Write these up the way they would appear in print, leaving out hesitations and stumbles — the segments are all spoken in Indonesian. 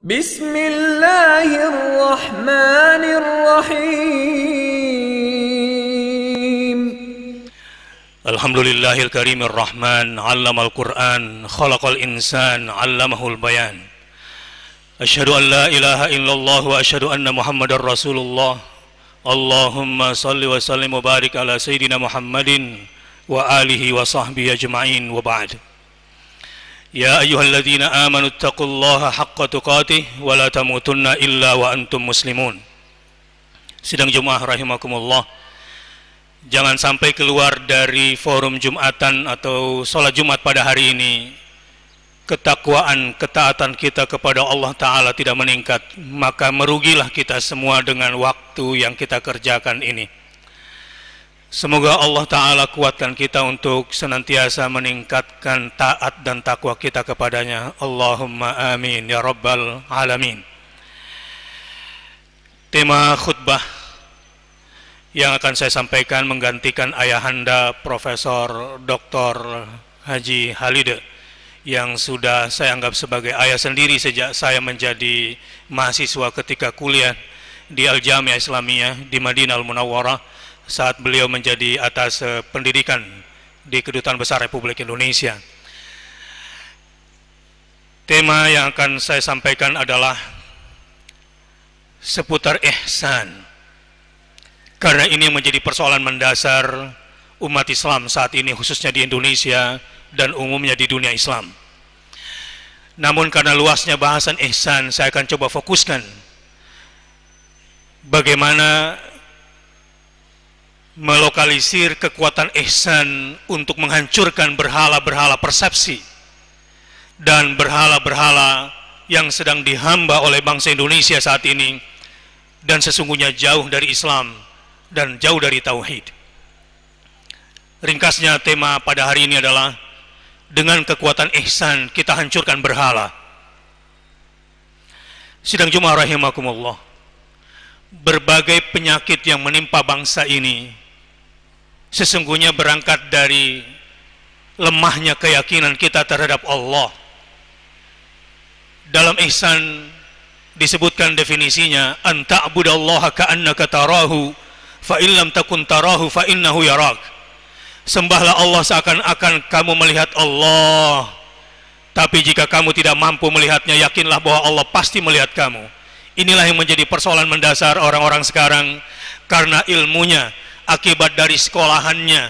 Bismillahirrahmanirrahim. Alhamdulillahil karimir rahman, 'allamal Qur'an, khalaqal insan, 'allamahul bayan. Asyhadu an la ilaha illallah wa asyhadu anna Muhammadar Rasulullah. Allahumma salli wa sallim wa barik ala sayyidina Muhammadin wa alihi wa sahbihi ajma'in, wa ba'd. Ya ayyuhalladzina amanu taqullaha haqqa tuqatih wa la tamutunna illa wa antum muslimun. Sidang Jumat rahimakumullah, jangan sampai keluar dari forum Jumatan atau sholat Jumat pada hari ini ketakwaan, ketaatan kita kepada Allah Ta'ala tidak meningkat, maka merugilah kita semua dengan waktu yang kita kerjakan ini. Semoga Allah Ta'ala kuatkan kita untuk senantiasa meningkatkan taat dan takwa kita kepadanya. Allahumma amin ya rabbal alamin. Tema khutbah yang akan saya sampaikan menggantikan ayahanda Profesor Dr. Haji Halide yang sudah saya anggap sebagai ayah sendiri sejak saya menjadi mahasiswa ketika kuliah di Al-Jami'ah Islamiyah di Madinah Al-Munawwarah saat beliau menjadi atas pendidikan di Kedutaan Besar Republik Indonesia. Tema yang akan saya sampaikan adalah seputar ihsan, karena ini menjadi persoalan mendasar umat Islam saat ini, khususnya di Indonesia dan umumnya di dunia Islam. Namun karena luasnya bahasan ihsan, saya akan coba fokuskan bagaimana melokalisir kekuatan ihsan untuk menghancurkan berhala-berhala persepsi dan berhala-berhala yang sedang dihamba oleh bangsa Indonesia saat ini, dan sesungguhnya jauh dari Islam dan jauh dari tauhid. Ringkasnya, tema pada hari ini adalah dengan kekuatan ihsan kita hancurkan berhala. Sidang Jumat rahimakumullah, berbagai penyakit yang menimpa bangsa ini sesungguhnya berangkat dari lemahnya keyakinan kita terhadap Allah. Dalam ihsan disebutkan definisinya, an ta'budallaha ka'annaka tarahu fa illam takun tarahu fa innahu yarak. Sembahlah Allah seakan-akan kamu melihat Allah, tapi jika kamu tidak mampu melihatnya, yakinlah bahwa Allah pasti melihat kamu. Inilah yang menjadi persoalan mendasar orang-orang sekarang, karena ilmunya akibat dari sekolahannya,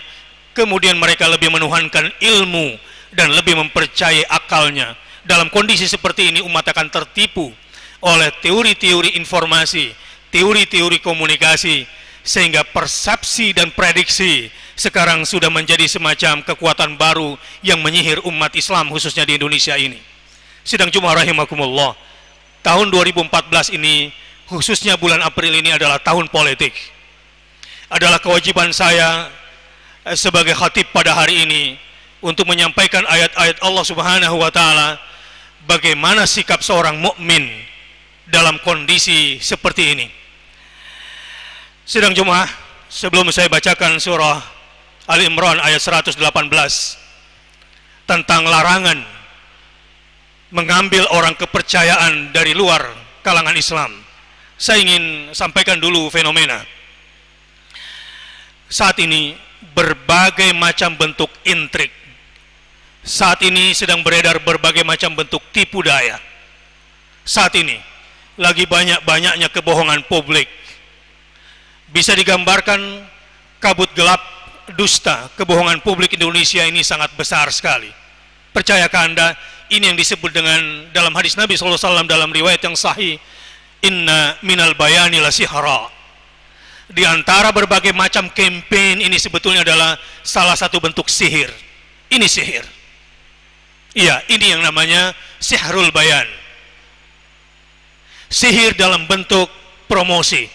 kemudian mereka lebih menuhankan ilmu dan lebih mempercayai akalnya. Dalam kondisi seperti ini, umat akan tertipu oleh teori-teori informasi, teori-teori komunikasi, sehingga persepsi dan prediksi sekarang sudah menjadi semacam kekuatan baru yang menyihir umat Islam, khususnya di Indonesia ini. Sidang Jumat rahimakumullah, tahun 2014 ini, khususnya bulan April ini adalah tahun politik. Adalah kewajiban saya sebagai khatib pada hari ini untuk menyampaikan ayat-ayat Allah Subhanahu wa Ta'ala, bagaimana sikap seorang mukmin dalam kondisi seperti ini. Sidang Jumat, sebelum saya bacakan surah Ali Imran ayat 118 tentang larangan mengambil orang kepercayaan dari luar kalangan Islam, saya ingin sampaikan dulu fenomena. Saat ini berbagai macam bentuk intrik, saat ini sedang beredar berbagai macam bentuk tipu daya. Saat ini lagi banyak-banyaknya kebohongan publik. Bisa digambarkan kabut gelap, dusta, kebohongan publik Indonesia ini sangat besar sekali. Percayakah Anda, ini yang disebut dengan dalam hadis Nabi SAW dalam riwayat yang sahih, inna minal bayani la sihra. Di antara berbagai macam campaign ini sebetulnya adalah salah satu bentuk sihir. Ini sihir. Iya, ini yang namanya sihrul bayan. Sihir dalam bentuk promosi,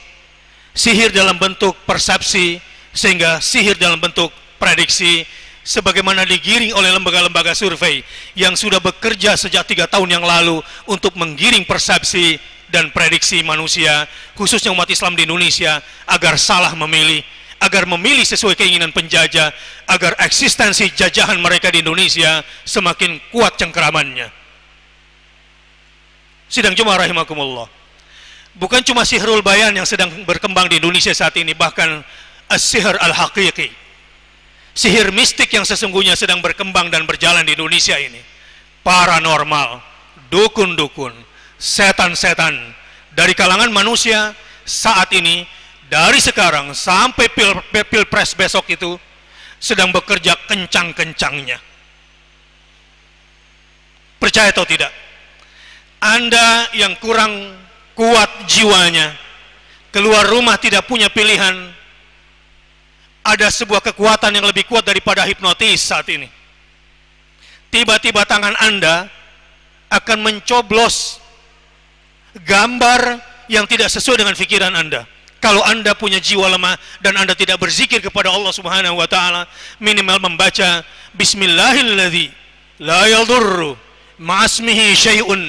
sihir dalam bentuk persepsi, sehingga sihir dalam bentuk prediksi, sebagaimana digiring oleh lembaga-lembaga survei yang sudah bekerja sejak 3 tahun yang lalu untuk menggiring persepsi dan prediksi manusia, khususnya umat Islam di Indonesia, agar salah memilih, agar memilih sesuai keinginan penjajah, agar eksistensi jajahan mereka di Indonesia semakin kuat cengkeramannya. Sidang Jumat rahimakumullah. Bukan cuma sihrul bayan yang sedang berkembang di Indonesia saat ini, bahkan as-sihr al-haqiqi, sihir mistik yang sesungguhnya sedang berkembang dan berjalan di Indonesia ini. Paranormal, dukun-dukun, setan-setan dari kalangan manusia saat ini, dari sekarang sampai pilpres besok itu sedang bekerja kencang-kencangnya. Percaya atau tidak, Anda yang kurang kuat jiwanya, keluar rumah tidak punya pilihan, ada sebuah kekuatan yang lebih kuat daripada hipnotis saat ini. Tiba-tiba tangan Anda akan mencoblos gambar yang tidak sesuai dengan pikiran Anda. Kalau Anda punya jiwa lemah dan Anda tidak berzikir kepada Allah Subhanahu wa taala, minimal membaca bismillahilladzi la yadurru ma'asmihi syai'un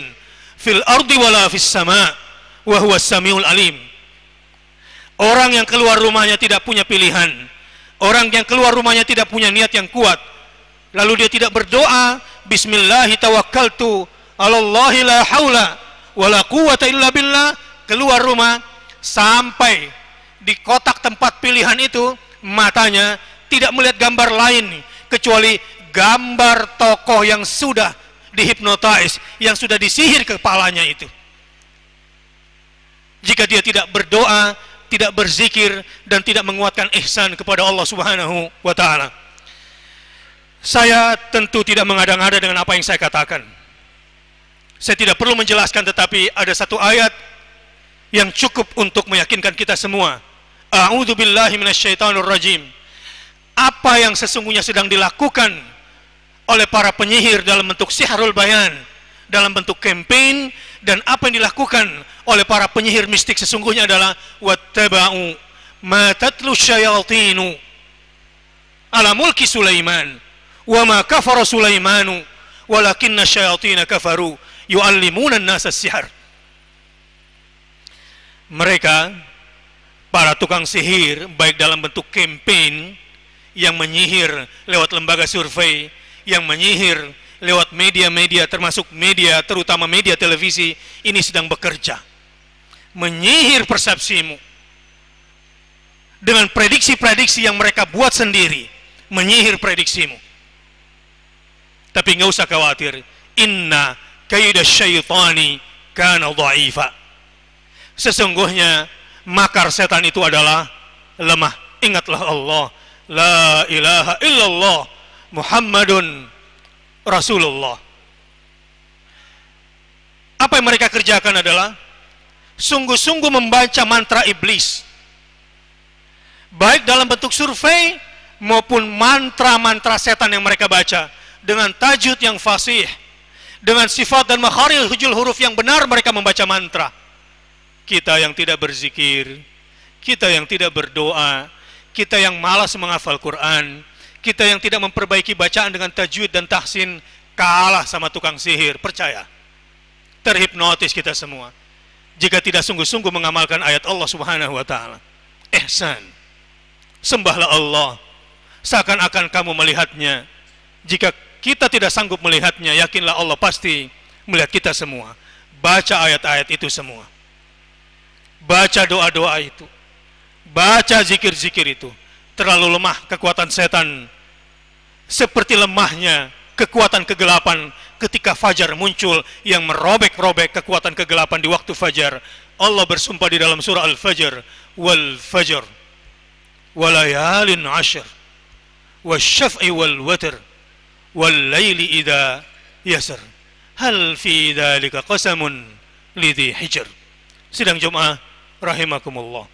fil ardi wala fis sama' wa huwas samiul alim. Orang yang keluar rumahnya tidak punya pilihan, orang yang keluar rumahnya tidak punya niat yang kuat, lalu dia tidak berdoa bismillahi tawakkaltu 'alallahi la haula wala quwwata illa billah, keluar rumah sampai di kotak tempat pilihan itu matanya tidak melihat gambar lain kecuali gambar tokoh yang sudah dihipnotis, yang sudah disihir kepalanya itu. Jika dia tidak berdoa, tidak berzikir, dan tidak menguatkan ihsan kepada Allah Subhanahu wa taala. Saya tentu tidak mengada-ngada dengan apa yang saya katakan. Saya tidak perlu menjelaskan, tetapi ada satu ayat yang cukup untuk meyakinkan kita semua. A'udzu billahi minasyaitonir rajim. Apa yang sesungguhnya sedang dilakukan oleh para penyihir dalam bentuk sihrul bayan, dalam bentuk campaign, dan apa yang dilakukan oleh para penyihir mistik sesungguhnya adalah wattaba'u ma tatlu syayatinu ala mulki Sulaiman wa ma kafara Sulaimanu walakinna syayatina kafaru yu'allimuna an-nasa as-sihr. Mereka, para tukang sihir, baik dalam bentuk campaign yang menyihir lewat lembaga survei, yang menyihir lewat media-media, termasuk media, terutama media televisi, ini sedang bekerja menyihir persepsimu dengan prediksi-prediksi yang mereka buat sendiri, menyihir prediksimu. Tapi nggak usah khawatir, inna kaida syaitani kana dha'ifa. Sesungguhnya makar setan itu adalah lemah. Ingatlah Allah, la ilaha illallah Muhammadun Rasulullah. Apa yang mereka kerjakan adalah sungguh-sungguh membaca mantra iblis, baik dalam bentuk survei maupun mantra-mantra setan yang mereka baca dengan tajud yang fasih, dengan sifat dan makharijul huruf yang benar. Mereka membaca mantra. Kita yang tidak berzikir, kita yang tidak berdoa, kita yang malas menghafal Quran, kita yang tidak memperbaiki bacaan dengan tajwid dan tahsin, kalah sama tukang sihir. Percaya, terhipnotis kita semua jika tidak sungguh-sungguh mengamalkan ayat Allah Subhanahu wa taala. Ihsan, sembahlah Allah seakan-akan kamu melihatnya. Jika kita tidak sanggup melihatnya, yakinlah Allah pasti melihat kita semua. Baca ayat-ayat itu semua, baca doa-doa itu, baca zikir-zikir itu. Terlalu lemah kekuatan setan, seperti lemahnya kekuatan kegelapan ketika fajar muncul yang merobek-robek kekuatan kegelapan di waktu fajar. Allah bersumpah di dalam surah Al-Fajr, wal fajr walayalin ashr wasyaf'i wal watr wal laili idha yasr hal fi dhalika qasamun lidhi hijr. Sidang Jumat rahimakumullah.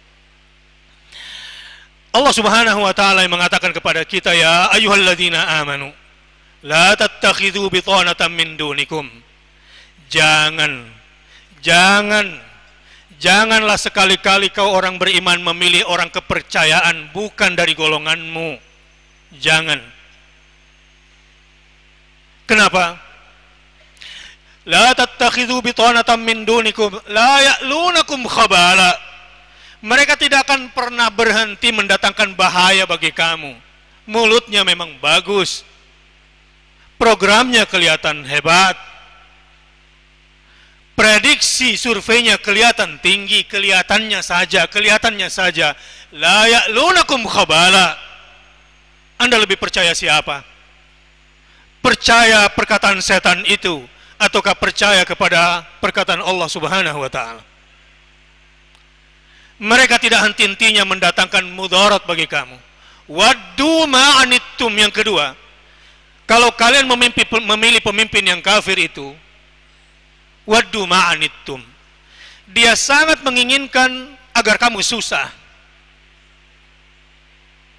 Allah Subhanahu wa taala yang mengatakan kepada kita, ya ayyuhalladzina amanu la tattakhidhu bitanatan min dunikum. Janganlah sekali-kali kau orang beriman memilih orang kepercayaan bukan dari golonganmu. Jangan. Kenapa? La tattakhidhu bitanatan min dunikum la ya'lunakum khabala. Mereka tidak akan pernah berhenti mendatangkan bahaya bagi kamu. Mulutnya memang bagus, programnya kelihatan hebat, prediksi surveinya kelihatan tinggi, kelihatannya saja, la ya'lunakum khabala. Anda lebih percaya siapa? Percaya perkataan setan itu ataukah percaya kepada perkataan Allah Subhanahu wa taala? Mereka tidak henti-hentinya mendatangkan mudarat bagi kamu. Waddu ma'anittum. Yang kedua, kalau kalian memilih pemimpin yang kafir itu, waddu ma'anittum, dia sangat menginginkan agar kamu susah.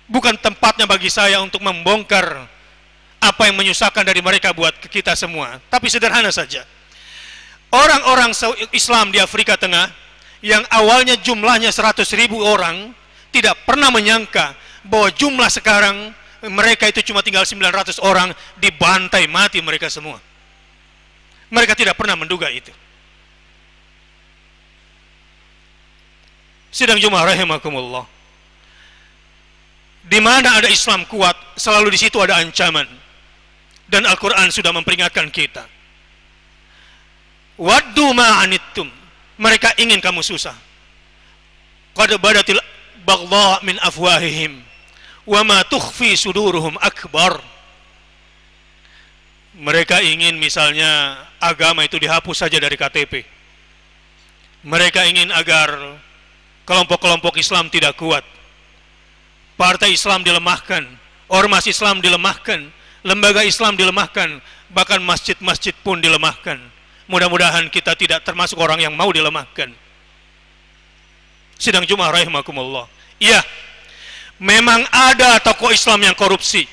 Bukan tempatnya bagi saya untuk membongkar apa yang menyusahkan dari mereka buat kita semua, tapi sederhana saja. Orang-orang Islam di Afrika Tengah yang awalnya jumlahnya 100.000 orang tidak pernah menyangka bahwa jumlah sekarang mereka itu cuma tinggal 900 orang, dibantai mati mereka semua. Mereka tidak pernah menduga itu. Sidang Jumat rahimakumullah. Di mana ada Islam kuat, selalu di situ ada ancaman. Dan Al-Quran sudah memperingatkan kita. Waddu ma'anittum. Mereka ingin kamu susah. Qad badatil baghdha min afwahihim wa ma tukhfi suduruhum akbar. Mereka ingin misalnya agama itu dihapus saja dari KTP. Mereka ingin agar kelompok-kelompok Islam tidak kuat, partai Islam dilemahkan, ormas Islam dilemahkan, lembaga Islam dilemahkan, bahkan masjid-masjid pun dilemahkan. Mudah-mudahan kita tidak termasuk orang yang mau dilemahkan. Sidang Jumat rahimakumullah. Iya, memang ada tokoh Islam yang korupsi,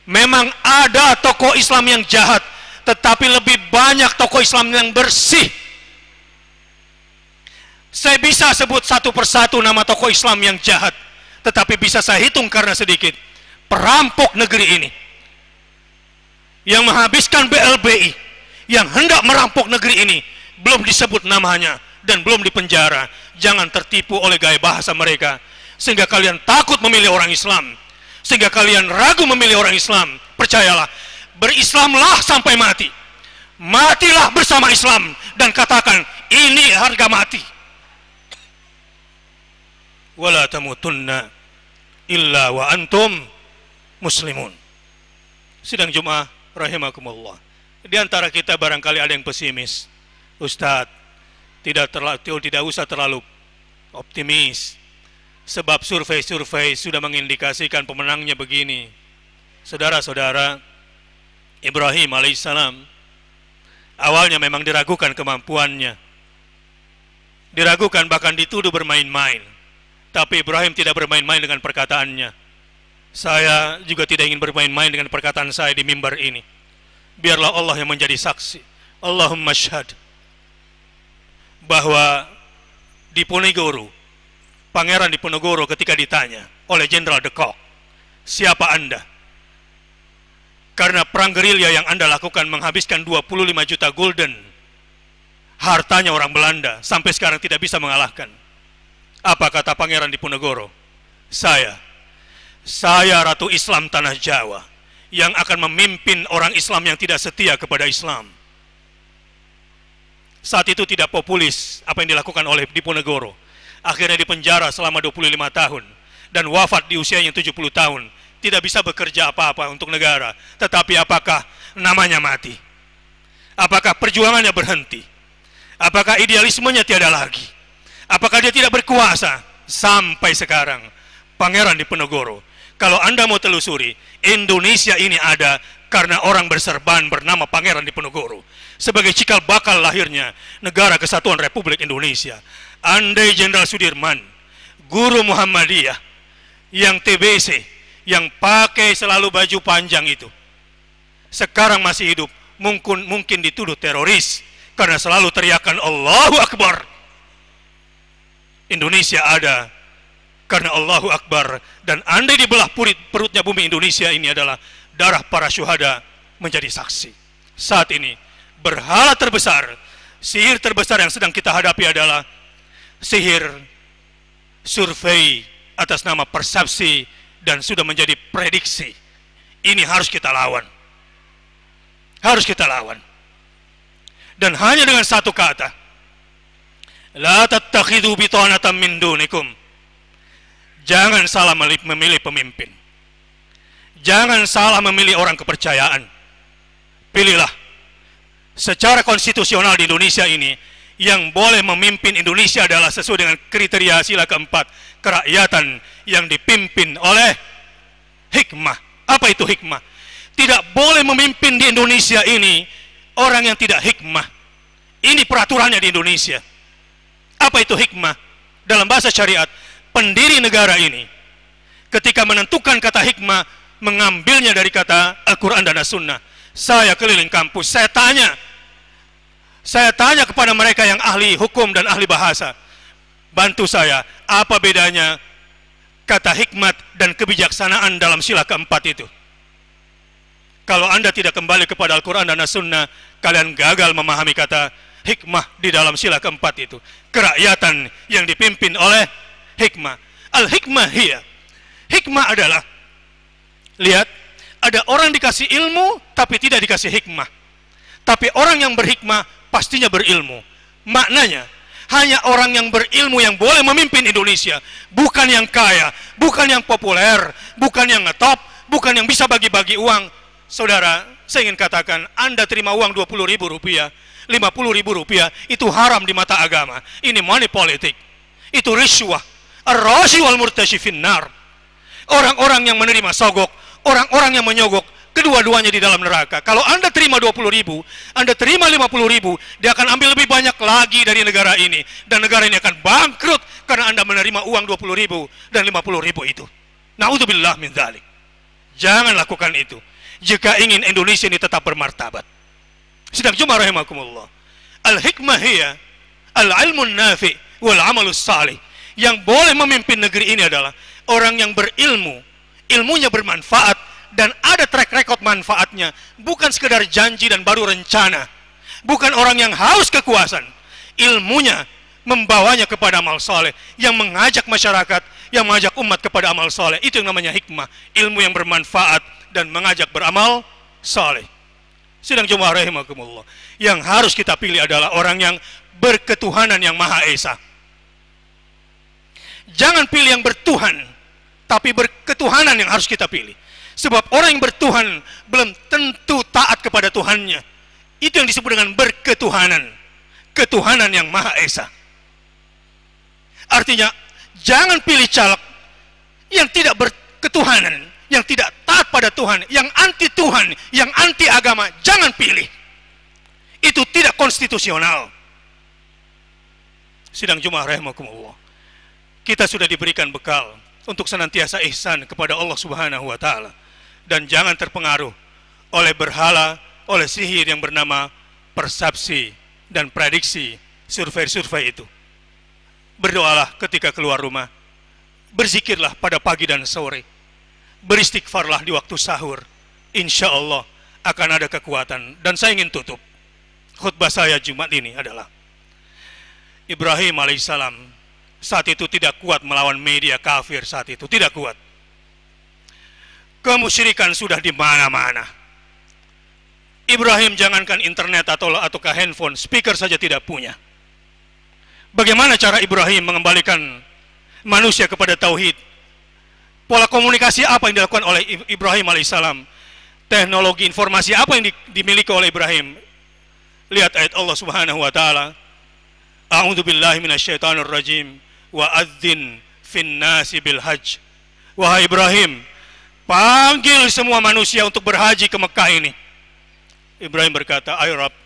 memang ada tokoh Islam yang jahat, tetapi lebih banyak tokoh Islam yang bersih. Saya bisa sebut satu persatu nama tokoh Islam yang jahat, tetapi bisa saya hitung karena sedikit. Perampok negeri ini, yang menghabiskan BLBI, yang hendak merampok negeri ini, belum disebut namanya dan belum dipenjara. Jangan tertipu oleh gaya bahasa mereka, sehingga kalian takut memilih orang Islam, sehingga kalian ragu memilih orang Islam. Percayalah, berislamlah sampai mati. Matilah bersama Islam dan katakan, ini harga mati. Wala tamutunna illa wa antum muslimun. Sidang Jumat rahimakumullah. Di antara kita barangkali ada yang pesimis. Ustadz, tidak usah terlalu optimis, sebab survei-survei sudah mengindikasikan pemenangnya begini. Saudara-saudara, Ibrahim alaihissalam awalnya memang diragukan kemampuannya, diragukan, bahkan dituduh bermain-main. Tapi Ibrahim tidak bermain-main dengan perkataannya. Saya juga tidak ingin bermain-main dengan perkataan saya di mimbar ini. Biarlah Allah yang menjadi saksi. Allahumma syahad bahwa Diponegoro, Pangeran Diponegoro ketika ditanya oleh Jenderal de Kock, siapa Anda? Karena perang gerilya yang Anda lakukan menghabiskan 25 juta gulden, hartanya orang Belanda, sampai sekarang tidak bisa mengalahkan. Apa kata Pangeran Diponegoro? Saya Ratu Islam Tanah Jawa, yang akan memimpin orang Islam yang tidak setia kepada Islam. Saat itu tidak populis apa yang dilakukan oleh Diponegoro. Akhirnya dipenjara selama 25 tahun dan wafat di usianya 70 tahun. Tidak bisa bekerja apa-apa untuk negara. Tetapi apakah namanya mati? Apakah perjuangannya berhenti? Apakah idealismenya tiada lagi? Apakah dia tidak berkuasa? Sampai sekarang Pangeran Diponegoro, kalau Anda mau telusuri, Indonesia ini ada karena orang berserban bernama Pangeran Diponegoro, sebagai cikal bakal lahirnya Negara Kesatuan Republik Indonesia. Andai Jenderal Sudirman, guru Muhammadiyah yang TBC, yang pakai selalu baju panjang itu, sekarang masih hidup, mungkin dituduh teroris karena selalu teriakan Allahu Akbar. Indonesia ada karena Allahu Akbar, dan andai dibelah perutnya bumi Indonesia ini adalah darah para syuhada menjadi saksi. Saat ini berhala terbesar, sihir terbesar yang sedang kita hadapi adalah sihir survei atas nama persepsi dan sudah menjadi prediksi. Ini harus kita lawan. Harus kita lawan. dan hanya dengan satu kata, la tattakhidhu bitanatan min dunikum. Jangan salah memilih pemimpin, jangan salah memilih orang kepercayaan. Pilihlah secara konstitusional di Indonesia ini, yang boleh memimpin Indonesia adalah sesuai dengan kriteria sila keempat, kerakyatan yang dipimpin oleh hikmah. Apa itu hikmah? Tidak boleh memimpin di Indonesia ini orang yang tidak hikmah. Ini peraturannya di Indonesia. Apa itu hikmah? Dalam bahasa syariat, pendiri negara ini ketika menentukan kata hikmah, mengambilnya dari kata Al-Quran dan As-Sunnah. Saya keliling kampus, saya tanya kepada mereka yang ahli hukum dan ahli bahasa, bantu saya, apa bedanya kata hikmat dan kebijaksanaan dalam sila keempat itu? Kalau Anda tidak kembali kepada Al-Quran dan As-Sunnah, kalian gagal memahami kata hikmah di dalam sila keempat itu. Kerakyatan yang dipimpin oleh hikmah. Al-hikmah hiya. Hikmah adalah, lihat, ada orang dikasih ilmu tapi tidak dikasih hikmah. Tapi orang yang berhikmah pastinya berilmu. Maknanya, hanya orang yang berilmu yang boleh memimpin Indonesia. Bukan yang kaya, bukan yang populer, bukan yang ngetop, bukan yang bisa bagi-bagi uang. Saudara, saya ingin katakan, Anda terima uang 20.000 rupiah, 50.000 rupiah, itu haram di mata agama. Ini money politik. Itu riswah. Ar-rashi wal murtashi finnar. Orang-orang yang menerima sogok, orang-orang yang menyogok, kedua-duanya di dalam neraka. Kalau Anda terima 20.000, Anda terima 50.000, dia akan ambil lebih banyak lagi dari negara ini. Dan negara ini akan bangkrut karena Anda menerima uang 20.000 dan 50.000 itu. Na'udzubillah min dzalik. Jangan lakukan itu jika ingin Indonesia ini tetap bermartabat. Sidang Jumat rahimakumullah. Al-hikmah hiya al-ilmun nafi' wal amalus salih. Yang boleh memimpin negeri ini adalah orang yang berilmu, ilmunya bermanfaat, dan ada track record manfaatnya, bukan sekedar janji dan baru rencana. Bukan orang yang haus kekuasaan, ilmunya membawanya kepada amal soleh, yang mengajak masyarakat, yang mengajak umat kepada amal soleh. Itu yang namanya hikmah, ilmu yang bermanfaat dan mengajak beramal soleh. Sidang Jumat rahimakumullah. Yang harus kita pilih adalah orang yang berketuhanan yang Maha Esa. Jangan pilih yang bertuhan, tapi berketuhanan yang harus kita pilih. Sebab orang yang bertuhan belum tentu taat kepada Tuhannya. Itu yang disebut dengan berketuhanan. Ketuhanan yang Maha Esa. Artinya, jangan pilih caleg yang tidak berketuhanan, yang tidak taat pada Tuhan, yang anti Tuhan, yang anti agama. Jangan pilih. Itu tidak konstitusional. Sidang Jumat rahimakumullah. Kita sudah diberikan bekal untuk senantiasa ihsan kepada Allah Subhanahu wa Ta'ala, dan jangan terpengaruh oleh berhala, oleh sihir yang bernama persepsi dan prediksi, survei-survei itu. Berdoalah ketika keluar rumah, berzikirlah pada pagi dan sore, beristighfarlah di waktu sahur. Insya Allah akan ada kekuatan. Dan saya ingin tutup khutbah saya Jumat ini adalah, Ibrahim alaihissalam saat itu tidak kuat melawan media kafir. Saat itu tidak kuat. Kemusyrikan sudah di mana-mana. Ibrahim jangankan internet atau handphone, speaker saja tidak punya. Bagaimana cara Ibrahim mengembalikan manusia kepada tauhid? Pola komunikasi apa yang dilakukan oleh Ibrahim alaihissalam? Teknologi informasi apa yang dimiliki oleh Ibrahim? Lihat ayat Allah Subhanahu wa Ta'ala. A'udzu billahi minasyaitonir rajim. Wa adzin fin nasi bil hajj. Wahai Ibrahim, panggil semua manusia untuk berhaji ke Mekah ini. Ibrahim berkata, ay Rabb,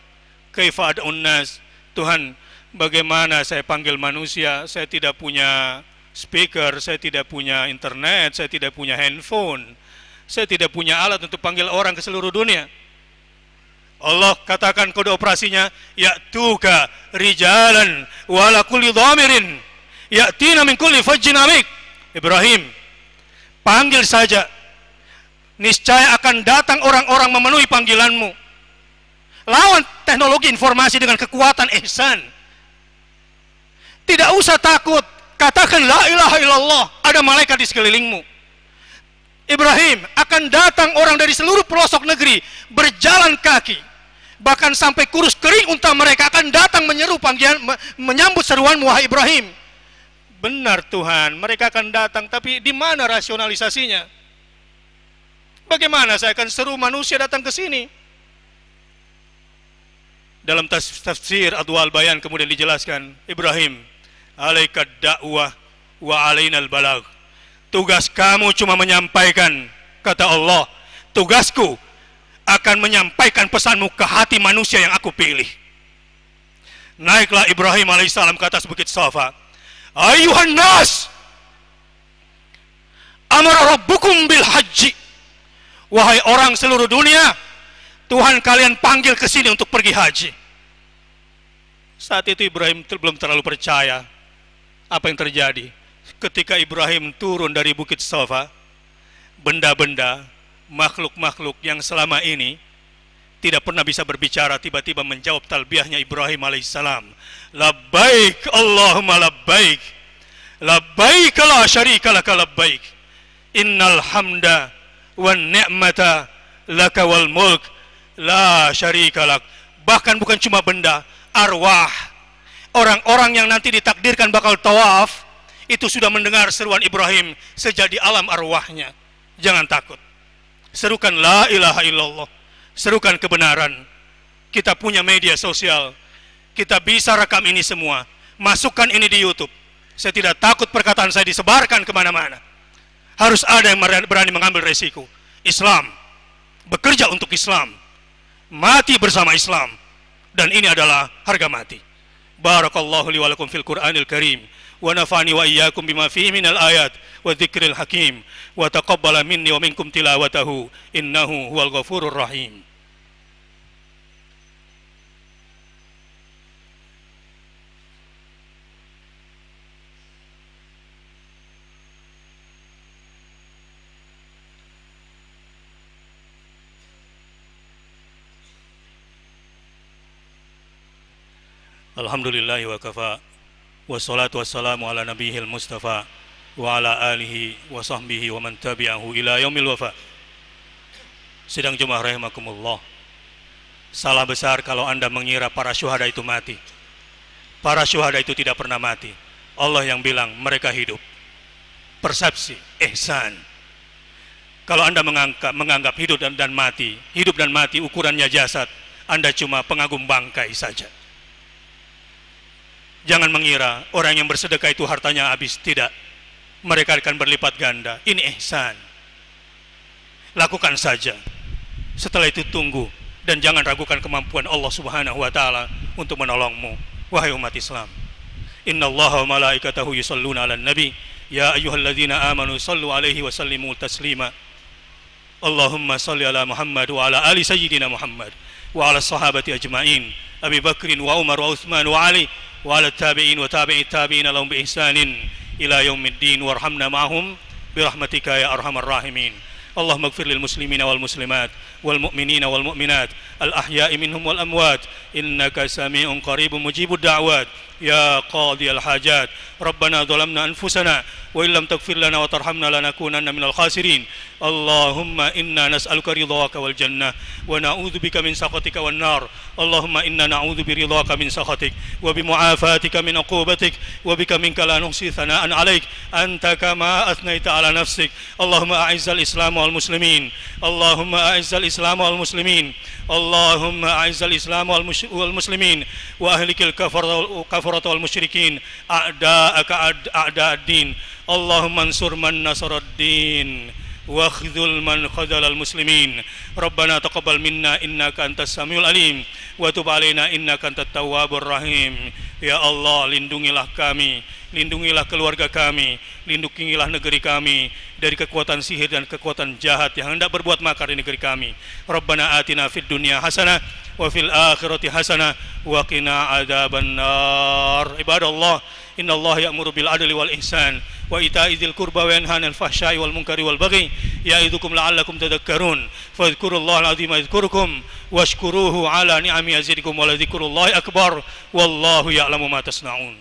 kaifa ad'un nas? Tuhan, bagaimana saya panggil manusia? Saya tidak punya speaker, saya tidak punya internet, saya tidak punya handphone, saya tidak punya alat untuk panggil orang ke seluruh dunia. Allah katakan kode operasinya, ya'tuka rijalan wala kulli dhamirin ya'tina min kulli fajjin amik. Ibrahim, panggil saja, niscaya akan datang orang-orang memenuhi panggilanmu. Lawan teknologi informasi dengan kekuatan ihsan. Tidak usah takut, katakan la ilaha illallah, ada malaikat di sekelilingmu. Ibrahim, akan datang orang dari seluruh pelosok negeri berjalan kaki bahkan sampai kurus kering unta mereka akan datang menyeru panggilan, menyambut seruanmu wahai Ibrahim. Benar Tuhan, mereka akan datang, tapi di mana rasionalisasinya? Bagaimana saya akan seru manusia datang ke sini? Dalam tafsir Adwal Bayan kemudian dijelaskan, Ibrahim, alaika da'wah wa alainal balag. Tugas kamu cuma menyampaikan, kata Allah, tugasku akan menyampaikan pesanmu ke hati manusia yang aku pilih. Naiklah Ibrahim alaihissalam ke atas bukit Safa. Ayuhan nas, amara rabbukum bil haji. Wahai orang seluruh dunia, Tuhan kalian panggil ke sini untuk pergi haji. Saat itu Ibrahim belum terlalu percaya. Apa yang terjadi? Ketika Ibrahim turun dari bukit Safa, benda-benda, makhluk-makhluk yang selama ini tidak pernah bisa berbicara tiba-tiba menjawab talbiyahnya Ibrahim alaihissalam. Labbaik Allahumma labbaik, labbaik la syarika laka labbaik, innal hamda wan ni'mata laka wal mulk la syarika lak. Bahkan bukan cuma benda, arwah, orang-orang yang nanti ditakdirkan bakal tawaf, itu sudah mendengar seruan Ibrahim sejak di alam arwahnya. Jangan takut, serukan la ilaha illallah, serukan kebenaran. Kita punya media sosial, kita bisa rekam ini semua, masukkan ini di YouTube. Saya tidak takut perkataan saya disebarkan kemana-mana. Harus ada yang berani mengambil resiko. Islam, bekerja untuk Islam, mati bersama Islam, dan ini adalah harga mati. Barakallahu li wa lakum fil Qur'anil Karim, wa nafa'ani wa iyyakum bima fihi minal ayat wa dzikril hakim, wa taqabbala minni wa minkum tilawatahu, innahu huwal ghafurur rahim. Alhamdulillahi wa kafa, wassalatu wassalamu ala nabihil mustafa wa ala alihi wa sahbihi wa man tabi'ahu ila yaumil wafa. Sidang jemaah rahimakumullah, salah besar kalau Anda mengira para syuhada itu mati. Para syuhada itu tidak pernah mati. Allah yang bilang mereka hidup. Persepsi, ihsan. Kalau Anda menganggap hidup dan mati ukurannya jasad, Anda cuma pengagum bangkai saja. Jangan mengira orang yang bersedekah itu hartanya habis. Tidak, mereka akan berlipat ganda. Ini ihsan. Lakukan saja. Setelah itu tunggu, dan jangan ragukan kemampuan Allah subhanahu wa ta'ala untuk menolongmu. Wahai umat Islam, Inna Allaha wa malaikatahu yusalluna ala nabi, ya ayyuhalladzina amanu sallu alaihi wa sallimu taslima. Allahumma salli ala Muhammad wa ala ali sayyidina Muhammad wa ala sahabati ajma'in, Abi Bakrin wa Umar wa Uthman wa Ali wa ala tabi'in wa tabi'it tabi'in lahum bi ihsanin ila yaumiddin, warhamna ma'hum birahmatika ya arhamar rahimin. Allahumma ighfir lil muslimina wal muslimat wal mu'minina wal mu'minat al ahya'i minhum wal amwat, innaka sami'un qaribun mujibud da'wat ya qadiyal hajat. Rabbana zalamna anfusana wa illam taghfir lana wa tarhamna lanakunanna minal khasirin. Allahumma inna nas'aluka ridhaka wal jannah wa na'udzubika min sakhatika wan nar. Allahumma inna na'udzu bi ridhaka min sakhatik wa bi mu'afatika min uqubatik wa bika minka la nuhsi thana'an 'alaik anta kama athnaita 'ala nafsik. Allahumma a'izzal islam wal muslimin, Allahumma a'izzal islam wal muslimin, Allahumma a'izzal islam wal muslimin wa ahlikil kafarata wal musyrikin a'da'aka a'da'ad-din. Allahumma ansur man nasaraddin wa khidhul man khadhalal muslimin. Rabbana taqabbal minna innaka antas samiul alim wa tub alaina innaka antat tawwabur rahim. Ya Allah, lindungilah kami, lindungilah keluarga kami, lindungilah negeri kami dari kekuatan sihir dan kekuatan jahat yang hendak berbuat makar di negeri kami. Rabbana atina fid dunya hasanah wa fil akhirati hasanah wa qina adzabannar. Ibadallah, innallaha ya'muru bil adli wal ihsan wa ita'i dzil qurba wa yanha 'anil fahsya'i wal munkari wal baghi ya'idzukum la'allakum tadhakkarun. Fadhkurullaha al-'azima yadhkurukum washkuruhu 'ala ni'amihi yazidukum wa la dzikrullahi akbar wallahu ya'lamu ma tasna'un.